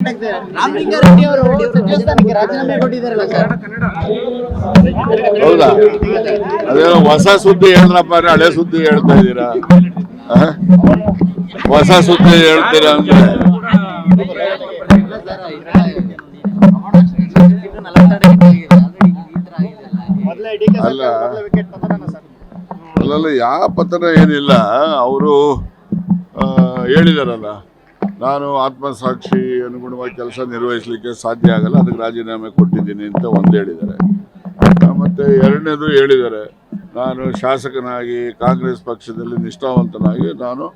ರಾಮಲಿಂಗಾರೆಡ್ಡಿ ಅವರು ಸಚಿವ ಸ್ಥಾನಕ್ಕೆ ರಾಜೀನಾಮೆ ಕೊಟ್ಟಿದ್ದಾರಲ್ಲ ಸರ್. ಹೌದಾ? ಅದೇನೋ ಹೊಸ ಸುದ್ದಿ ಹೇಳಿದ್ರಪ್ಪ, ಹಳೆ ಸುದ್ದಿ ಹೇಳ್ತಾ ಇದ್ದೀರಾ? ಹೊಸ ಸುದ್ದಿ ಹೇಳ್ತೀರಾ ಅಂದ್ರೆ ಅಲ್ಲ ಅಲ್ಲಲ್ಲ, ಯಾವ ಪತನ ಏನಿಲ್ಲ. ಅವರು ಹೇಳಿದಾರಲ್ಲ, ನಾನು ಆತ್ಮಸಾಕ್ಷಿ ಅನುಗುಣವಾಗಿ ಕೆಲಸ ನಿರ್ವಹಿಸಲಿಕ್ಕೆ ಸಾಧ್ಯ ಆಗಲ್ಲ, ಅದಕ್ಕೆ ರಾಜೀನಾಮೆ ಕೊಟ್ಟಿದ್ದೀನಿ ಅಂತ ಒಂದು ಹೇಳಿದ್ದಾರೆ. ಮತ್ತೆ ಎರಡನೇದು ಹೇಳಿದ್ದಾರೆ, ನಾನು ಶಾಸಕನಾಗಿ ಕಾಂಗ್ರೆಸ್ ಪಕ್ಷದಲ್ಲಿ ನಿಷ್ಠಾವಂತನಾಗಿ ನಾನು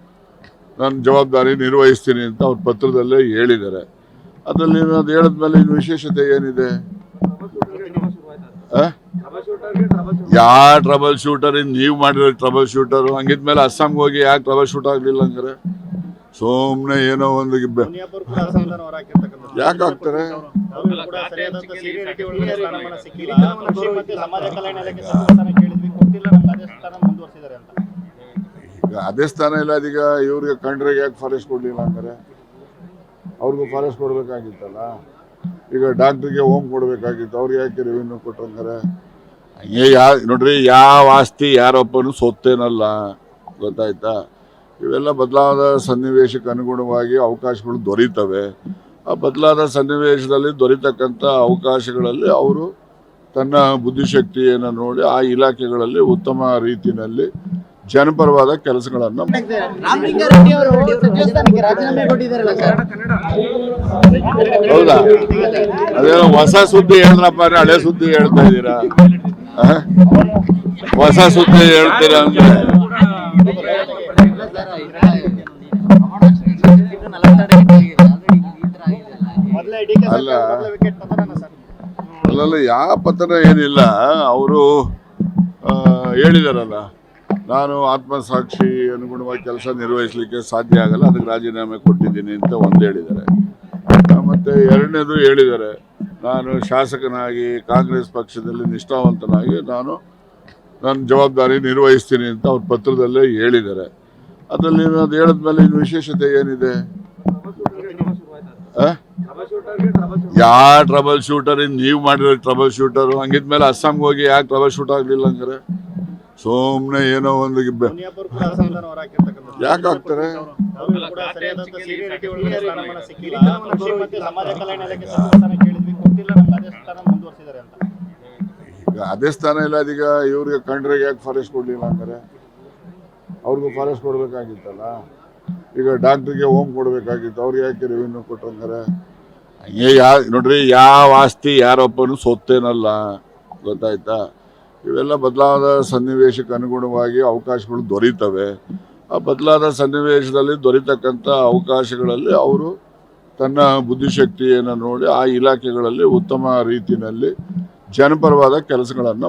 ನನ್ನ ಜವಾಬ್ದಾರಿ ನಿರ್ವಹಿಸ್ತೀನಿ ಅಂತ ಅವ್ರ ಪತ್ರದಲ್ಲೇ ಹೇಳಿದ್ದಾರೆ. ಅದರಲ್ಲಿ ಅದು ಹೇಳಿದ್ಮೇಲೆ ಇನ್ನು ವಿಶೇಷತೆ ಏನಿದೆ? ಯಾವ ಟ್ರಬಲ್ ಶೂಟರ್? ನೀವು ಮಾಡಿರೋ ಟ್ರಬಲ್ ಶೂಟರ್ ಹಂಗಿದ್ಮೇಲೆ ಅಸ್ಸಾಂಗೆ ಹೋಗಿ ಯಾಕೆ ಟ್ರಬಲ್ ಶೂಟ್ ಆಗ್ಲಿಲ್ಲ ಹಂಗಾರೆ? ಸುಮ್ನೆ ಏನೋ ಒಂದು ಯಾಕೆ ಆಗ್ತಾರೆ? ಈಗ ಅದೇ ಸ್ಥಾನ ಇಲ್ಲ, ಅದೀಗ ಇವ್ರಿಗೆ ಕಂಡ್ರಿಗೆ ಯಾಕೆ ಫಾರೆಸ್ಟ್ ಕೊಡ್ಲಿಲ್ಲ ಹಂಗಾರೆ? ಅವ್ರಿಗೂ ಫಾರೆಸ್ಟ್ ಕೊಡ್ಬೇಕಾಗಿತ್ತಲ್ಲ. ಈಗ ಡಾಕ್ಟ್ರಿಗೆ ಹೋಮ್ ಕೊಡ್ಬೇಕಾಗಿತ್ತು, ಅವ್ರಿಗೆ ಯಾಕೆ ರೆವಿನ್ಯೂ ಕೊಟ್ಟಂಗಾರೆ? ಹಂಗೆ ನೋಡ್ರಿ, ಯಾವ ಆಸ್ತಿ ಯಾರೊಬ್ಬನು ಸೊತ್ತೇನಲ್ಲ, ಗೊತ್ತಾಯ್ತಾ? ಇವೆಲ್ಲ ಬದಲಾದ ಸನ್ನಿವೇಶಕ್ಕೆ ಅನುಗುಣವಾಗಿ ಅವಕಾಶಗಳು ದೊರೀತವೆ. ಆ ಬದಲಾದ ಸನ್ನಿವೇಶದಲ್ಲಿ ದೊರೀತಕ್ಕಂಥ ಅವಕಾಶಗಳಲ್ಲಿ ಅವರು ತನ್ನ ಬುದ್ಧಿಶಕ್ತಿಯನ್ನು ನೋಡಿ ಆ ಇಲಾಖೆಗಳಲ್ಲಿ ಉತ್ತಮ ರೀತಿಯಲ್ಲಿ ಜನಪರವಾದ ಕೆಲಸಗಳನ್ನು. ರಾಮಲಿಂಗಾರೆಡ್ಡಿ ಅವರು ಸಚಿವ ಸ್ಥಾನಕ್ಕೆ ರಾಜೀನಾಮೆ ಕೊಟ್ಟಿದ್ದಾರಲ್ಲ ಸರ್. ಹೌದಾ? ಅದೇನೋ ಹೊಸ ಸುದ್ದಿ ಹೇಳಿದ್ರಪ್ಪ, ಹಳೆ ಸುದ್ದಿ ಹೇಳ್ತಾ ಇದ್ದೀರಾ? ಹೊಸ ಸುದ್ದಿ ಹೇಳ್ತೀರಾ ಅಂದ್ರೆ ಅಲ್ಲ ಅಲ್ಲಲ್ಲ, ಯಾವ ಪತನ ಏನಿಲ್ಲ. ಅವರು ಹೇಳಿದಾರಲ್ಲ, ನಾನು ಆತ್ಮಸಾಕ್ಷಿ ಅನುಗುಣವಾಗಿ ಕೆಲಸ ನಿರ್ವಹಿಸಲಿಕ್ಕೆ ಸಾಧ್ಯ ಆಗಲ್ಲ, ಅದಕ್ಕೆ ರಾಜೀನಾಮೆ ಕೊಟ್ಟಿದ್ದೀನಿ ಅಂತ ಒಂದು ಹೇಳಿದ್ದಾರೆ. ಮತ್ತೆ ಎರಡನೇದು ಹೇಳಿದ್ದಾರೆ, ನಾನು ಶಾಸಕನಾಗಿ ಕಾಂಗ್ರೆಸ್ ಪಕ್ಷದಲ್ಲಿ ನಿಷ್ಠಾವಂತನಾಗಿ ನಾನು ನನ್ನ ಜವಾಬ್ದಾರಿ ನಿರ್ವಹಿಸ್ತೀನಿ ಅಂತ ಅವ್ರ ಪತ್ರದಲ್ಲೇ ಹೇಳಿದ್ದಾರೆ. ಅದರಲ್ಲಿ ಅದು ಹೇಳಿದ್ಮೇಲೆ ಇನ್ನು ವಿಶೇಷತೆ ಏನಿದೆ? ಯಾವ ಟ್ರಬಲ್ ಶೂಟರ್? ನೀವು ಮಾಡಿರೋ ಟ್ರಬಲ್ ಶೂಟರ್ ಹಂಗಿದ್ಮೇಲೆ ಅಸ್ಸಾಂಗೆ ಹೋಗಿ ಯಾಕೆ ಟ್ರಬಲ್ ಶೂಟ್ ಆಗ್ಲಿಲ್ಲ ಹಂಗಾರೆ? ಸುಮ್ನೆ ಏನೋ ಒಂದು ಯಾಕೆ ಆಗ್ತಾರೆ? ಈಗ ಅದೇ ಸ್ಥಾನ ಇಲ್ಲ, ಅದೀಗ ಇವ್ರಿಗೆ ಕಂಡ್ರಿಗೆ ಯಾಕೆ ಫಾರೆಸ್ಟ್ ಕೊಡ್ಲಿಲ್ಲ ಹಂಗಾರೆ? ಅವ್ರಿಗೂ ಫಾರೆಸ್ಟ್ ಕೊಡ್ಬೇಕಾಗಿತ್ತಲ್ಲ. ಈಗ ಡಾಕ್ಟ್ರಿಗೆ ಹೋಮ್ ಕೊಡ್ಬೇಕಾಗಿತ್ತು, ಅವ್ರಿಗೆ ಯಾಕೆ ರೆವಿನ್ಯೂ ಕೊಟ್ಟಂಗಾರೆ? ಹಂಗೆ ನೋಡ್ರಿ, ಯಾವ ಆಸ್ತಿ ಯಾರೊಬ್ಬನು ಸೊತ್ತೇನಲ್ಲ, ಗೊತ್ತಾಯ್ತಾ? ಇವೆಲ್ಲ ಬದಲಾದ ಸನ್ನಿವೇಶಕ್ಕೆ ಅನುಗುಣವಾಗಿ ಅವಕಾಶಗಳು ದೊರೀತವೆ. ಆ ಬದಲಾದ ಸನ್ನಿವೇಶದಲ್ಲಿ ದೊರೀತಕ್ಕಂಥ ಅವಕಾಶಗಳಲ್ಲಿ ಅವರು ತನ್ನ ಬುದ್ಧಿಶಕ್ತಿಯನ್ನು ನೋಡಿ ಆ ಇಲಾಖೆಗಳಲ್ಲಿ ಉತ್ತಮ ರೀತಿಯಲ್ಲಿ ಜನಪರವಾದ ಕೆಲಸಗಳನ್ನು